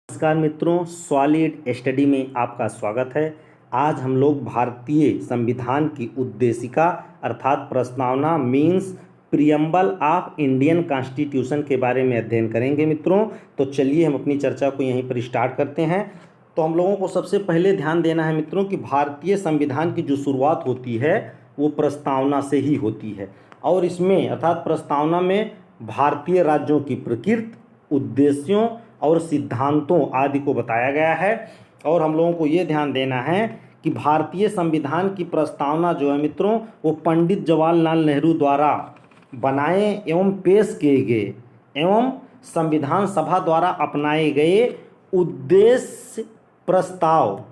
नमस्कार मित्रों, solid study में आपका स्वागत है। आज हम लोग भारतीय संविधान की उद्देशिका अर्थात प्रस्तावना means preamble of Indian constitution के बारे में अध्ययन करेंगे मित्रों। तो चलिए हम अपनी चर्चा को यहीं पर स्टार्ट करते हैं। तो हम लोगों को सबसे पहले ध्यान देना है मित्रों कि भारतीय संविधान की जो शुरुआत होती है वो प्रस्तावना से ही होती है और इसमें अर्थात प्रस्तावना में भारतीय राज्यों की प्रकृति, उद्देश्यों और सिद्धांतों आदि को बताया गया है। और हम लोगों को ये ध्यान देना है कि भारतीय संविधान की प्रस्तावना जो है मित्रों वो पंडित जवाहरलाल नेहरू द्वारा बनाए एवं पेश किए गए एवं संविधान सभा द्वारा अपनाए गए उद्देश्य प्रस्ताव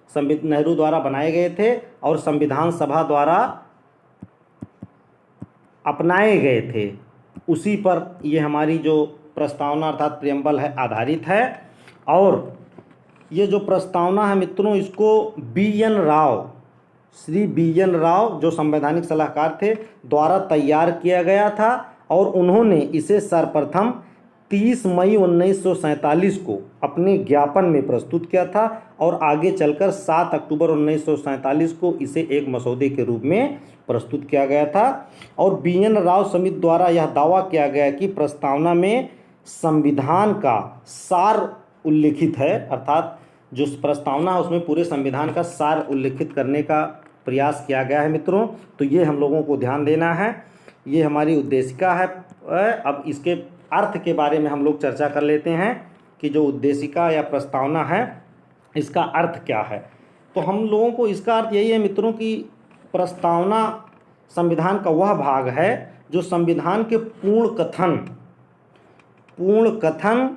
संविधान नेहरू द्वारा बनाए गए थे और संविधान सभा द्वारा अपनाए गए थे। उसी पर ये हमारी जो प्रस्तावना अर्थात प्रियम्बल है आधारित है। और ये जो प्रस्तावना है मित्रों इसको श्री बी एन राव जो संवैधानिक सलाहकार थे द्वारा तैयार किया गया था और उन्होंने इसे सर्वप्रथम 30 मई 1947 को अपने ज्ञापन में प्रस्तुत किया था और आगे चलकर 7 अक्टूबर 1947 को इसे एक मसौदे के रूप में प्रस्तुत किया गया था। और बी एन राव समिति द्वारा यह दावा किया गया कि प्रस्तावना में संविधान का सार उल्लिखित है, अर्थात जो प्रस्तावना है उसमें पूरे संविधान का सार उल्लिखित करने का प्रयास किया गया है मित्रों। तो ये हम लोगों को ध्यान देना है, ये हमारी उद्देशिका है। अब इसके अर्थ के बारे में हम लोग चर्चा कर लेते हैं कि जो उद्देशिका या प्रस्तावना है इसका अर्थ क्या है। तो हम लोगों को इसका अर्थ यही है मित्रों कि प्रस्तावना संविधान का वह भाग है जो संविधान के पूर्ण कथन,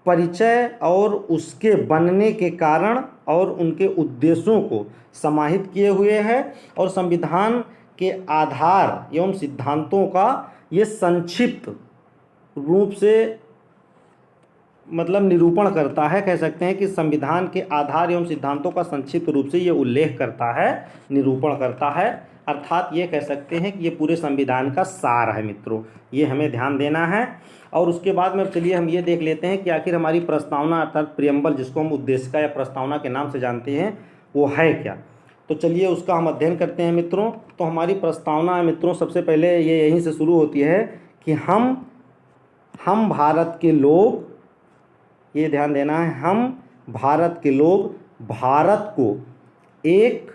परिचय और उसके बनने के कारण और उनके उद्देश्यों को समाहित किए हुए है और संविधान के आधार एवं सिद्धांतों का ये संक्षिप्त रूप से निरूपण करता है। कह सकते हैं कि संविधान के आधार एवं सिद्धांतों का संक्षिप्त रूप से ये उल्लेख करता है, निरूपण करता है। अर्थात ये कह सकते हैं कि ये पूरे संविधान का सार है मित्रों, ये हमें ध्यान देना है। और उसके बाद में चलिए हम ये देख लेते हैं कि आखिर हमारी प्रस्तावना अर्थात प्रियम्बल जिसको हम उद्देशिका या प्रस्तावना के नाम से जानते हैं वो है क्या। तो चलिए उसका हम अध्ययन करते हैं मित्रों। तो हमारी प्रस्तावना मित्रों सबसे पहले ये यहीं से शुरू होती है कि हम भारत के लोग, ये ध्यान देना है, हम भारत के लोग भारत को एक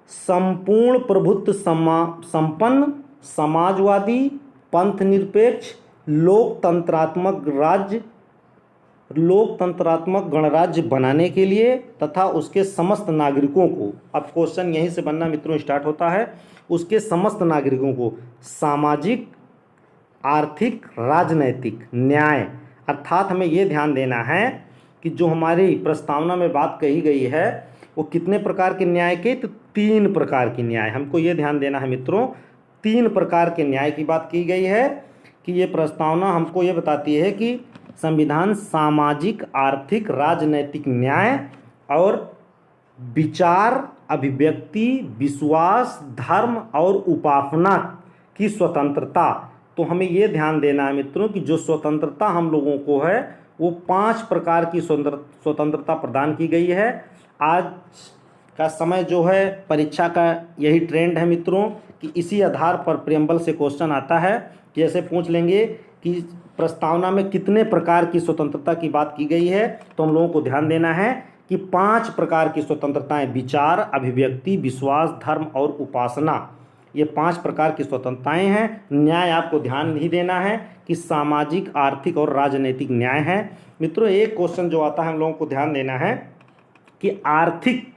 संपूर्ण प्रभुत्व संपन्न समाजवादी पंथनिरपेक्ष लोकतंत्रात्मक गणराज्य बनाने के लिए तथा उसके समस्त नागरिकों को, अब क्वेश्चन यहीं से बनना मित्रों स्टार्ट होता है, उसके समस्त नागरिकों को सामाजिक, आर्थिक, राजनैतिक न्याय, अर्थात हमें ये ध्यान देना है कि जो हमारी प्रस्तावना में बात कही गई है वो कितने प्रकार के न्याय के, तो 3 प्रकार की न्याय, हमको ये ध्यान देना है मित्रों 3 प्रकार के न्याय की बात की गई है। कि ये प्रस्तावना हमको ये बताती है कि संविधान सामाजिक, आर्थिक, राजनैतिक न्याय और विचार, अभिव्यक्ति, विश्वास, धर्म और उपासना की स्वतंत्रता। तो हमें ये ध्यान देना है मित्रों कि जो स्वतंत्रता हम लोगों को है वो 5 प्रकार की स्वतंत्रता प्रदान की गई है। आज का समय जो है परीक्षा का यही ट्रेंड है मित्रों कि इसी आधार पर प्रियम्बल से क्वेश्चन आता है। जैसे पूछ लेंगे कि प्रस्तावना में कितने प्रकार की स्वतंत्रता की बात की गई है, तो हम लोगों को ध्यान देना है कि 5 प्रकार की स्वतंत्रताएं, विचार, अभिव्यक्ति, विश्वास, धर्म और उपासना, ये 5 प्रकार की स्वतंत्रताएं हैं। न्याय आपको ध्यान नहीं देना है कि सामाजिक, आर्थिक और राजनीतिक न्याय है मित्रों। एक क्वेश्चन जो आता है हम लोगों को ध्यान देना है कि आर्थिक,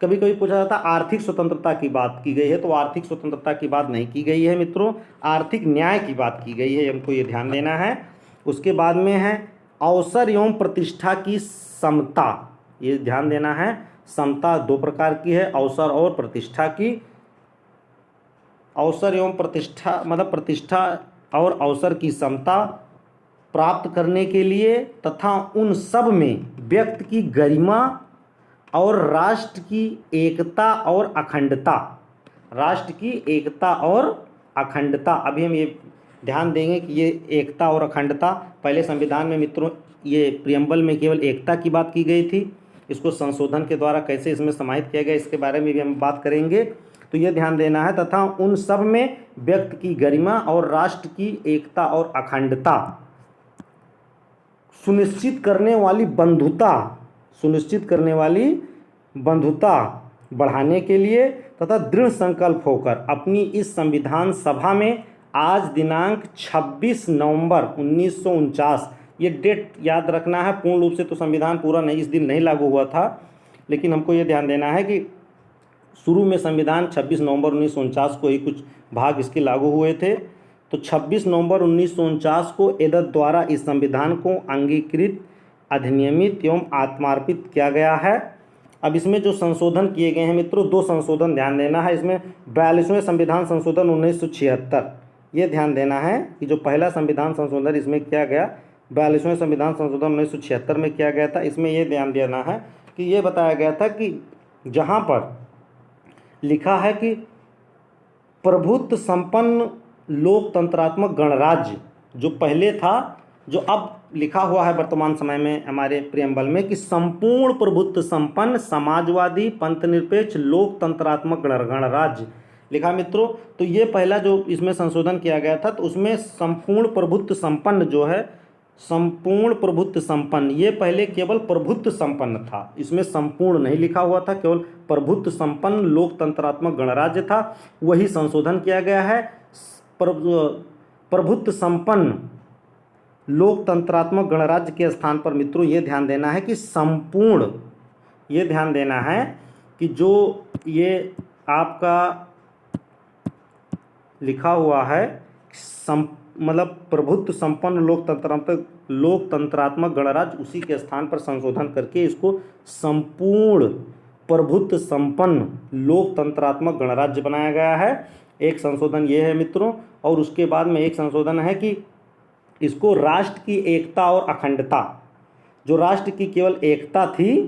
कभी कभी पूछा जाता है आर्थिक स्वतंत्रता की बात की गई है, तो आर्थिक स्वतंत्रता की बात नहीं की गई है मित्रों, आर्थिक न्याय की बात की गई है, हमको ये ध्यान देना है। उसके बाद में है अवसर एवं प्रतिष्ठा की समता, ये ध्यान देना है। समता 2 प्रकार की है, अवसर और प्रतिष्ठा की। अवसर एवं प्रतिष्ठा प्रतिष्ठा और अवसर की समता प्राप्त करने के लिए तथा उन सब में व्यक्ति की गरिमा और राष्ट्र की एकता और अखंडता, अभी हम ये ध्यान देंगे कि ये एकता और अखंडता पहले संविधान में मित्रों ये प्रियम्बल में केवल एकता की बात की गई थी, इसको संशोधन के द्वारा कैसे इसमें समाहित किया गया इसके बारे में भी हम बात करेंगे। तो ये ध्यान देना है, तथा उन सब में व्यक्ति की गरिमा और राष्ट्र की एकता और अखंडता सुनिश्चित करने वाली बंधुता बढ़ाने के लिए तथा दृढ़ संकल्प होकर अपनी इस संविधान सभा में आज दिनांक 26 नवंबर 1949, ये डेट याद रखना है, पूर्ण रूप से तो संविधान पूरा नहीं इस दिन नहीं लागू हुआ था, लेकिन हमको ये ध्यान देना है कि शुरू में संविधान 26 नवंबर 1949 को ही कुछ भाग इसके लागू हुए थे। तो 26 नवंबर 1949 को एदत द्वारा इस संविधान को अंगीकृत, अधिनियमित एवं आत्मार्पित किया गया है। अब इसमें जो संशोधन किए गए हैं मित्रों, 2 संशोधन ध्यान देना है इसमें। 42वें संविधान संशोधन 1976, ये ध्यान देना है कि जो पहला संविधान संशोधन इसमें किया गया 42वें संविधान संशोधन 1976 में किया गया था, इसमें ये ध्यान देना है कि ये बताया गया था कि जहाँ पर लिखा है कि प्रभुत्व संपन्न लोकतंत्रात्मक गणराज्य, जो पहले था, जो अब लिखा हुआ है वर्तमान समय में हमारे प्रियम्बल में कि संपूर्ण प्रभुत्व संपन्न समाजवादी पंथनिरपेक्ष लोकतंत्रात्मक गणराज्य लिखा मित्रों। तो ये पहला जो इसमें संशोधन किया गया था, तो उसमें संपूर्ण प्रभुत्व संपन्न जो है, संपूर्ण प्रभुत्व संपन्न, ये पहले केवल प्रभुत्व संपन्न था, इसमें संपूर्ण नहीं लिखा हुआ था, केवल प्रभुत्व संपन्न लोकतंत्रात्मक गणराज्य था, वही संशोधन किया गया है। प्रभुत्व संपन्न लोकतंत्रात्मक गणराज्य के स्थान पर मित्रों ये ध्यान देना है कि संपूर्ण, ये ध्यान देना है कि जो ये आपका लिखा हुआ है मतलब प्रभुत्व संपन्न लोकतंत्रात्मक गणराज्य, उसी के स्थान पर संशोधन करके इसको संपूर्ण प्रभुत्व संपन्न लोकतंत्रात्मक गणराज्य बनाया गया है। एक संशोधन ये है मित्रों, और उसके बाद में एक संशोधन है कि इसको राष्ट्र की एकता और अखंडता, जो राष्ट्र की केवल एकता थी,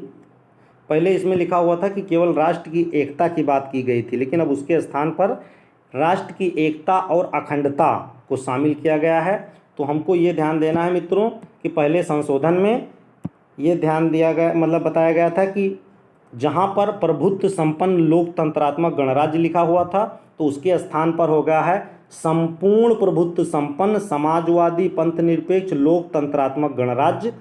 पहले इसमें लिखा हुआ था कि केवल राष्ट्र की एकता की बात की गई थी, लेकिन अब उसके स्थान पर राष्ट्र की एकता और अखंडता को शामिल किया गया है। तो हमको ये ध्यान देना है मित्रों कि पहले संशोधन में ये ध्यान दिया गया, मतलब बताया गया था कि जहाँ पर प्रभुत्व संपन्न लोकतंत्रात्मक गणराज्य लिखा हुआ था, तो उसके स्थान पर हो गया है संपूर्ण प्रभुत्व संपन्न समाजवादी पंथनिरपेक्ष लोकतंत्रात्मक गणराज्य,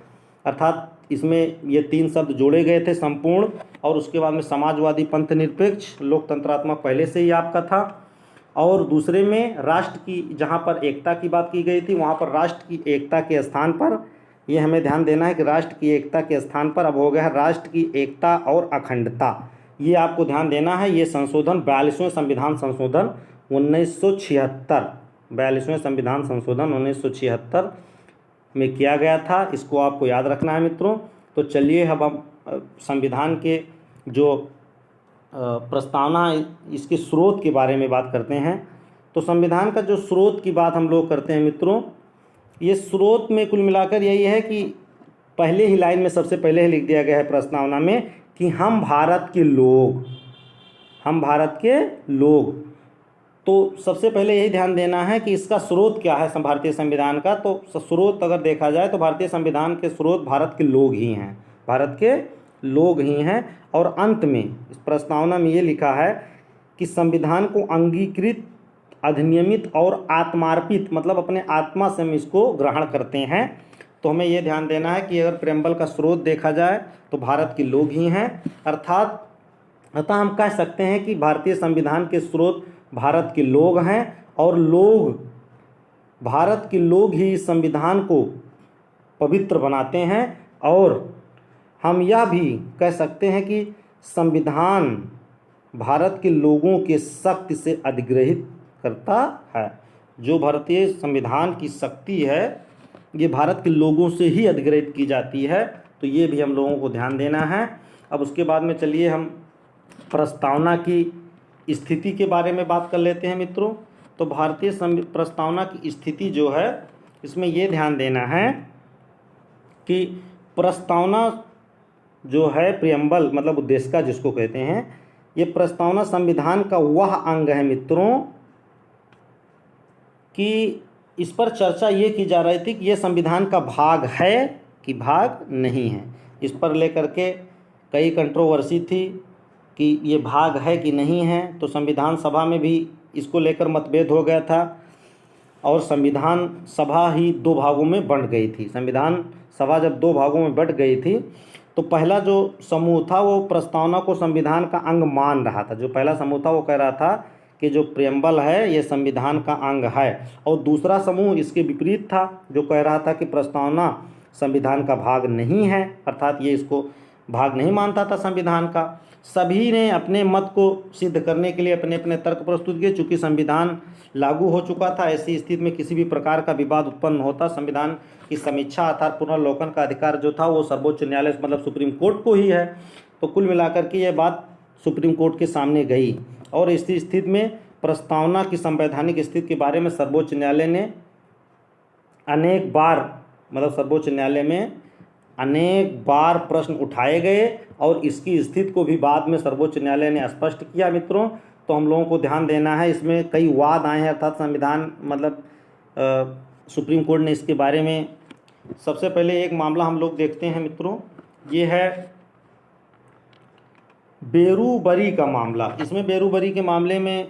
अर्थात इसमें ये 3 शब्द जोड़े गए थे, संपूर्ण और उसके बाद में समाजवादी पंथनिरपेक्ष लोकतंत्रात्मक पहले से ही आपका था। और दूसरे में राष्ट्र की, जहाँ पर एकता की बात की गई थी, वहाँ पर राष्ट्र की एकता के स्थान पर, ये हमें ध्यान देना है कि राष्ट्र की एकता के स्थान पर अब हो गया है राष्ट्र की एकता और अखंडता, ये आपको ध्यान देना है। ये संशोधन 42वें संविधान संशोधन 1976, 42वें संविधान संशोधन 1976 में किया गया था, इसको आपको याद रखना है मित्रों। तो चलिए अब हम संविधान के जो प्रस्तावना, इसके स्रोत के बारे में बात करते हैं। तो संविधान का जो स्रोत की बात हम लोग करते हैं मित्रों, ये स्रोत में कुल मिलाकर यही है कि पहले ही लाइन में सबसे पहले ही लिख दिया गया है प्रस्तावना में कि हम भारत के लोग, हम भारत के लोग। तो सबसे पहले यही ध्यान देना है कि इसका स्रोत क्या है भारतीय संविधान का। तो स्रोत अगर देखा जाए तो भारतीय संविधान के स्रोत भारत के लोग ही हैं, भारत के लोग ही हैं। और अंत में इस प्रस्तावना में ये लिखा है कि संविधान को अंगीकृत, अधिनियमित और आत्मार्पित, मतलब अपने आत्मा से हम इसको ग्रहण करते हैं। तो हमें ये ध्यान देना है कि अगर प्रेम्बल का स्रोत देखा जाए तो भारत के लोग ही हैं, अतः हम कह सकते हैं कि भारतीय संविधान के स्रोत भारत के लोग हैं, और लोग, भारत के लोग ही इस संविधान को पवित्र बनाते हैं। और हम यह भी कह सकते हैं कि संविधान भारत के लोगों के शक्ति से अधिग्रहित करता है। जो भारतीय संविधान की शक्ति है ये भारत के लोगों से ही अधिग्रहित की जाती है, तो ये भी हम लोगों को ध्यान देना है। अब उसके बाद में चलिए हम प्रस्तावना की स्थिति के बारे में बात कर लेते हैं मित्रों। तो भारतीय प्रस्तावना की स्थिति जो है, इसमें ये ध्यान देना है कि प्रस्तावना जो है प्रियम्बल, मतलब उद्देशिका जिसको कहते हैं, ये प्रस्तावना संविधान का वह अंग है मित्रों कि इस पर चर्चा ये की जा रही थी कि ये संविधान का भाग है कि भाग नहीं है। इस पर लेकर के कई कंट्रोवर्सी थी कि ये भाग है कि नहीं है, तो संविधान सभा में भी इसको लेकर मतभेद हो गया था और संविधान सभा ही दो भागों में बंट गई थी। संविधान सभा जब दो भागों में बंट गई थी तो पहला जो समूह था वो प्रस्तावना को संविधान का अंग मान रहा था। जो पहला समूह था वो कह रहा था कि जो प्रियम्बल है ये संविधान का अंग है, और दूसरा समूह इसके विपरीत था जो कह रहा था कि प्रस्तावना संविधान का भाग नहीं है, अर्थात ये इसको भाग नहीं मानता था संविधान का। सभी ने अपने मत को सिद्ध करने के लिए अपने अपने तर्क प्रस्तुत किए। चूँकि संविधान लागू हो चुका था, ऐसी स्थिति में किसी भी प्रकार का विवाद उत्पन्न होता, संविधान की समीक्षा अर्थात पुनर्लोकन का अधिकार जो था वो सर्वोच्च न्यायालय मतलब सुप्रीम कोर्ट को ही है। तो कुल मिलाकर के ये बात सुप्रीम कोर्ट के सामने गई और इस स्थिति में प्रस्तावना की संवैधानिक स्थिति के बारे में सर्वोच्च न्यायालय ने अनेक बार मतलब सर्वोच्च न्यायालय में अनेक बार प्रश्न उठाए गए और इसकी स्थिति को भी बाद में सर्वोच्च न्यायालय ने स्पष्ट किया। मित्रों, तो हम लोगों को ध्यान देना है, इसमें कई वाद आए हैं, अर्थात संविधान मतलब सुप्रीम कोर्ट ने इसके बारे में सबसे पहले एक मामला हम लोग देखते हैं मित्रों, ये है बेरूबरी का मामला। इसमें बेरूबरी के मामले में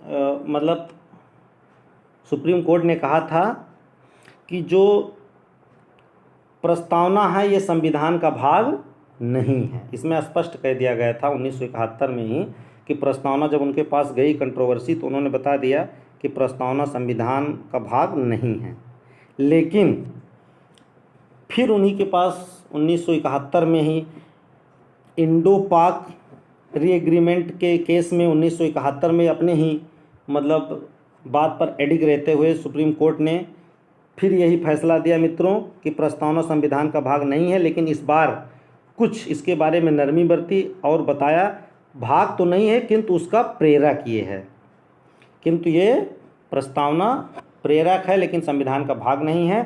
मतलब सुप्रीम कोर्ट ने कहा था कि जो प्रस्तावना है ये संविधान का भाग नहीं है। इसमें स्पष्ट कह दिया गया था 1971 में ही कि प्रस्तावना जब उनके पास गई कंट्रोवर्सी तो उन्होंने बता दिया कि प्रस्तावना संविधान का भाग नहीं है। लेकिन फिर उन्हीं के पास 1971 में ही इंडो पाक रीएग्रीमेंट के केस में 1971 में अपने ही मतलब बात पर अडिग रहते हुए सुप्रीम कोर्ट ने फिर यही फैसला दिया मित्रों कि प्रस्तावना संविधान का भाग नहीं है। लेकिन इस बार कुछ इसके बारे में नरमी बरती और बताया भाग तो नहीं है किंतु उसका प्रेरक ये है, किंतु ये प्रस्तावना प्रेरक है लेकिन संविधान का भाग नहीं है।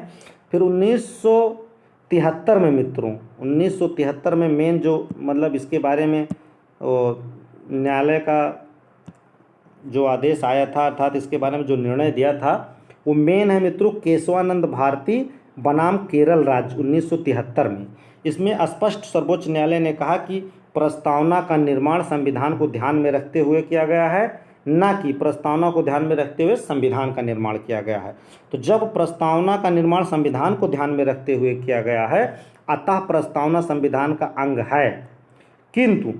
फिर 1973 में मित्रों 1973 में मेन जो मतलब इसके बारे में न्यायालय का जो आदेश आया था अर्थात इसके बारे में जो निर्णय दिया था वो मेन है मित्रों केशवानंद भारती बनाम केरल राज्य 1973 में। इसमें स्पष्ट सर्वोच्च न्यायालय ने कहा कि प्रस्तावना का निर्माण संविधान को ध्यान में रखते हुए किया गया है, न कि प्रस्तावना को ध्यान में रखते हुए संविधान का निर्माण किया गया है। तो जब प्रस्तावना का निर्माण संविधान को ध्यान में रखते हुए किया गया है अतः प्रस्तावना संविधान का अंग है, किंतु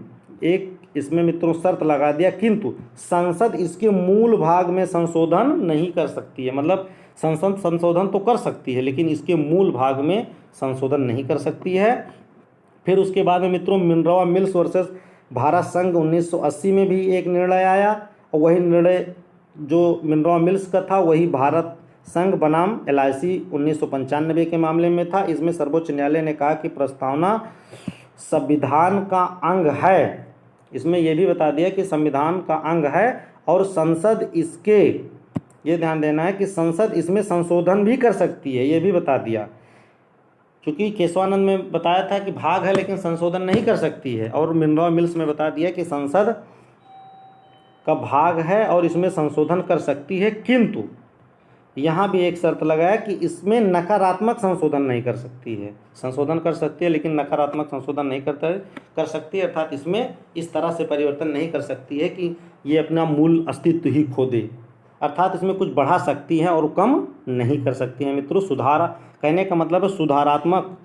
एक इसमें मित्रों शर्त लगा दिया, किंतु संसद इसके मूल भाग में संशोधन नहीं कर सकती है। मतलब संसद संशोधन तो कर सकती है लेकिन इसके मूल भाग में संशोधन नहीं कर सकती है। फिर उसके बाद में मित्रों मिनरवा मिल्स वर्सेस भारत संघ 1980 में भी एक निर्णय आया और वही निर्णय जो मिनरवा मिल्स का था वही भारत संघ बनाम LIC 1995 के मामले में था। इसमें सर्वोच्च न्यायालय ने कहा कि प्रस्तावना संविधान का अंग है। इसमें यह भी बता दिया कि संविधान का अंग है और संसद इसके ये ध्यान देना है कि संसद इसमें संशोधन भी कर सकती है, ये भी बता दिया। क्योंकि केशवानंद में बताया था कि भाग है लेकिन संशोधन नहीं कर सकती है, और मिनरवा मिल्स में बता दिया कि संसद का भाग है और इसमें संशोधन कर सकती है, किंतु यहाँ भी एक शर्त लगाया कि इसमें नकारात्मक संशोधन नहीं कर सकती है। संशोधन कर सकती है लेकिन नकारात्मक संशोधन नहीं कर सकती है, अर्थात इसमें इस तरह से परिवर्तन नहीं कर सकती है कि ये अपना मूल अस्तित्व ही खो दे, अर्थात इसमें कुछ बढ़ा सकती हैं और कम नहीं कर सकती हैं। मित्रों सुधार कहने का मतलब है सुधारात्मक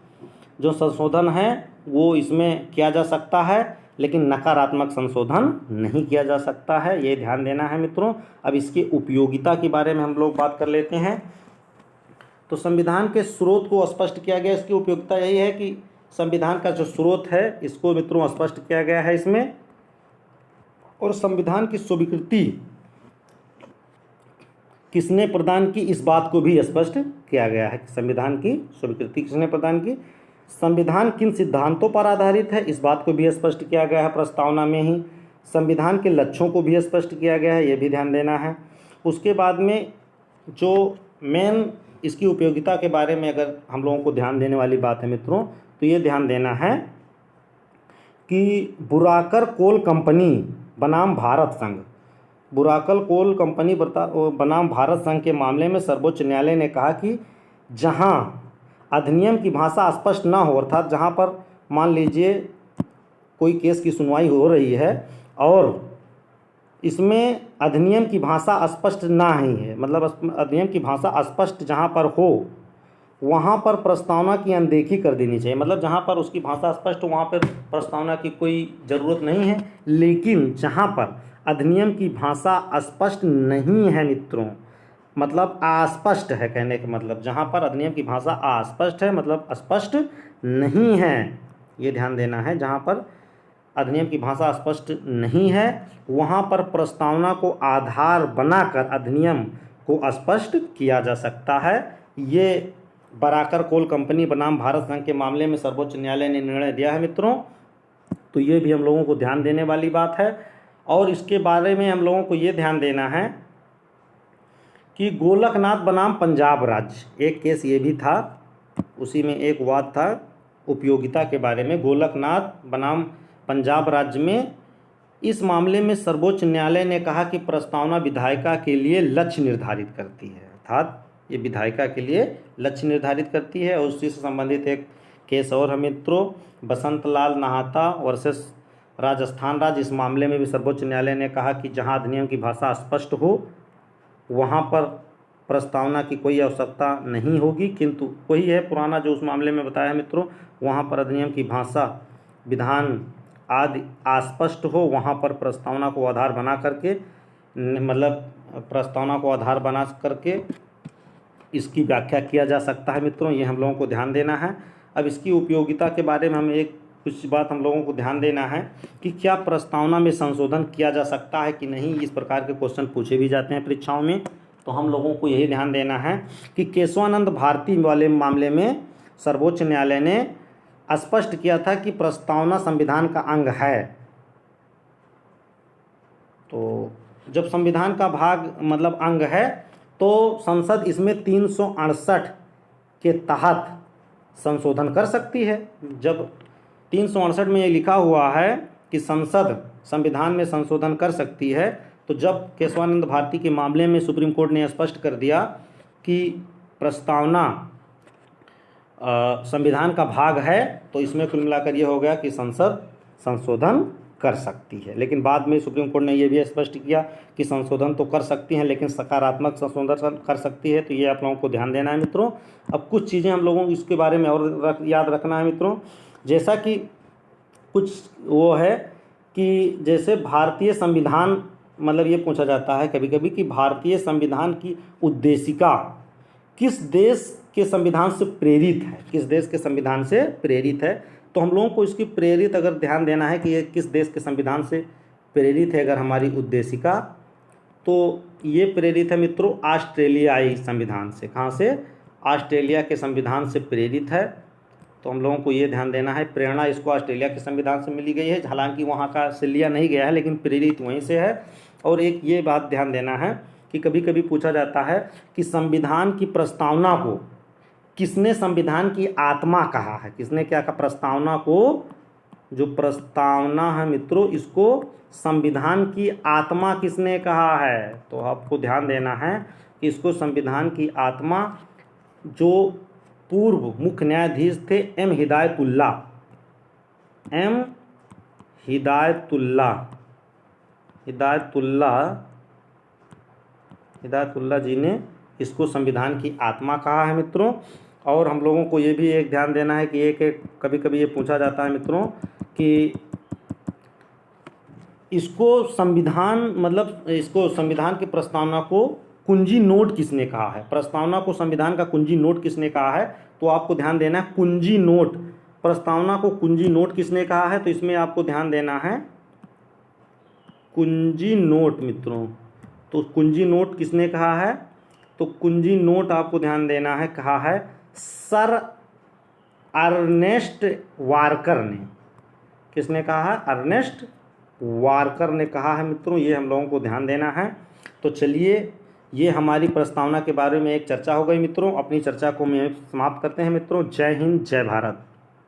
जो संशोधन है वो इसमें किया जा सकता है लेकिन नकारात्मक संशोधन नहीं किया जा सकता है, ये ध्यान देना है मित्रों। अब इसकी उपयोगिता के बारे में हम लोग बात कर लेते हैं। तो संविधान के स्रोत को स्पष्ट किया गया। इसकी उपयोगिता यही है कि संविधान का जो स्रोत है इसको मित्रों स्पष्ट किया गया है इसमें, और संविधान की स्वीकृति किसने प्रदान की इस बात को भी स्पष्ट किया गया है कि संविधान की स्वीकृति किसने प्रदान की। संविधान किन सिद्धांतों पर आधारित है इस बात को भी स्पष्ट किया गया है प्रस्तावना में ही। संविधान के लक्ष्यों को भी स्पष्ट किया गया है, ये भी ध्यान देना है। उसके बाद में जो मेन इसकी उपयोगिता के बारे में अगर हम लोगों को ध्यान देने वाली बात है मित्रों तो ये ध्यान देना है कि बुराकर कोल कंपनी बनाम भारत संघ, बुराकर कोल कंपनी बनाम भारत संघ के मामले में सर्वोच्च न्यायालय ने कहा कि जहां अधिनियम की भाषा स्पष्ट ना हो, अर्थात जहाँ पर मान लीजिए कोई केस की सुनवाई हो रही है और इसमें अधिनियम की भाषा स्पष्ट ना ही है, मतलब अधिनियम की भाषा स्पष्ट जहाँ पर हो वहाँ पर प्रस्तावना की अनदेखी कर देनी चाहिए। मतलब जहाँ पर उसकी भाषा स्पष्ट हो वहाँ पर प्रस्तावना की कोई ज़रूरत नहीं है। लेकिन जहाँ पर अधिनियम की भाषा स्पष्ट नहीं है मित्रों, मतलब अस्पष्ट है, कहने का मतलब जहाँ पर अधिनियम की भाषा अस्पष्ट है मतलब स्पष्ट नहीं है, ये ध्यान देना है। जहाँ पर अधिनियम की भाषा स्पष्ट नहीं है वहाँ पर प्रस्तावना को आधार बनाकर अधिनियम को स्पष्ट किया जा सकता है। ये बराकर कोल कंपनी बनाम भारत संघ के मामले में सर्वोच्च न्यायालय ने निर्णय दिया है मित्रों, तो ये भी हम लोगों को ध्यान देने वाली बात है। और इसके बारे में हम लोगों को ये ध्यान देना है कि गोलकनाथ बनाम पंजाब राज्य, एक केस ये भी था, उसी में एक वाद था उपयोगिता के बारे में। गोलकनाथ बनाम पंजाब राज्य में इस मामले में सर्वोच्च न्यायालय ने कहा कि प्रस्तावना विधायिका के लिए लक्ष्य निर्धारित करती है, अर्थात ये विधायिका के लिए लक्ष्य निर्धारित करती है। और उसी से संबंधित एक केस और है मित्रों, बसंत लाल नाहता वर्सेस राजस्थान राज्य। इस मामले में भी सर्वोच्च न्यायालय ने कहा कि जहां अधिनियम की भाषा स्पष्ट हो वहां पर प्रस्तावना की कोई आवश्यकता नहीं होगी, किंतु वही है पुराना जो उस मामले में बताया मित्रों, वहां पर अधिनियम की भाषा विधान आदि अस्पष्ट हो वहाँ पर प्रस्तावना को आधार बना करके, मतलब प्रस्तावना को आधार बना करके इसकी व्याख्या किया जा सकता है मित्रों, ये हम लोगों को ध्यान देना है। अब इसकी उपयोगिता के बारे में हम एक कुछ बात हम लोगों को ध्यान देना है कि क्या प्रस्तावना में संशोधन किया जा सकता है कि नहीं। इस प्रकार के क्वेश्चन पूछे भी जाते हैं परीक्षाओं में, तो हम लोगों को यही ध्यान देना है कि केशवानंद भारती वाले मामले में सर्वोच्च न्यायालय ने स्पष्ट किया था कि प्रस्तावना संविधान का अंग है। तो जब संविधान का भाग मतलब अंग है तो संसद इसमें 368 के तहत संशोधन कर सकती है। जब 368 में ये लिखा हुआ है कि संसद संविधान में संशोधन कर सकती है, तो जब केशवानंद भारती के मामले में सुप्रीम कोर्ट ने स्पष्ट कर दिया कि प्रस्तावना संविधान का भाग है, तो इसमें कुल मिलाकर ये हो गया कि संसद संशोधन कर सकती है। लेकिन बाद में सुप्रीम कोर्ट ने यह भी स्पष्ट किया कि संशोधन तो कर सकती हैं लेकिन सकारात्मक संशोधन कर सकती है, तो ये आप लोगों को ध्यान देना है मित्रों। अब कुछ चीज़ें हम लोगों को इसके बारे में और याद रखना है मित्रों, जैसा कि कुछ वो है कि जैसे भारतीय संविधान, मतलब ये पूछा जाता है कभी कभी कि भारतीय संविधान की उद्देशिका किस देश के संविधान से प्रेरित है, किस देश के संविधान से प्रेरित है। तो हम लोगों को इसकी प्रेरित अगर ध्यान देना है कि ये किस देश के संविधान से प्रेरित है, अगर हमारी उद्देशिका, तो ये प्रेरित है मित्रों ऑस्ट्रेलियाई संविधान से। कहाँ से? ऑस्ट्रेलिया के संविधान से प्रेरित है। तो हम लोगों को ये ध्यान देना है, प्रेरणा इसको ऑस्ट्रेलिया के संविधान से मिली गई है, हालांकि वहाँ का से लिया नहीं गया है लेकिन प्रेरित वहीं से है। और एक ये बात ध्यान देना है कि कभी कभी पूछा जाता है कि संविधान की प्रस्तावना को किसने संविधान की आत्मा कहा है, किसने क्या कहा? प्रस्तावना को, जो प्रस्तावना है मित्रों, इसको संविधान की आत्मा किसने कहा है? तो आपको ध्यान देना है कि इसको संविधान की आत्मा जो पूर्व मुख्य न्यायाधीश थे एम हिदायतुल्लाह जी ने इसको संविधान की आत्मा कहा है मित्रों। और हम लोगों को ये भी एक ध्यान देना है कि एक कभी कभी ये पूछा जाता है मित्रों कि इसको संविधान, मतलब इसको संविधान की प्रस्तावना को कुंजी नोट किसने कहा है, प्रस्तावना को संविधान का कुंजी नोट किसने कहा है? तो आपको ध्यान देना है कुंजी नोट, प्रस्तावना को कुंजी नोट किसने कहा है? तो इसमें आपको ध्यान देना है कुंजी नोट मित्रों। तो कुंजी नोट किसने कहा है? तो कुंजी नोट आपको ध्यान देना है, कहा है सर अर्नेस्ट वारकर ने। किसने कहा है? अर्नेस्ट वारकर ने कहा है मित्रों, ये हम लोगों को ध्यान देना है। तो चलिए, ये हमारी प्रस्तावना के बारे में एक चर्चा हो गई मित्रों। अपनी चर्चा को मैं समाप्त करते हैं मित्रों। जय हिंद, जय भारत।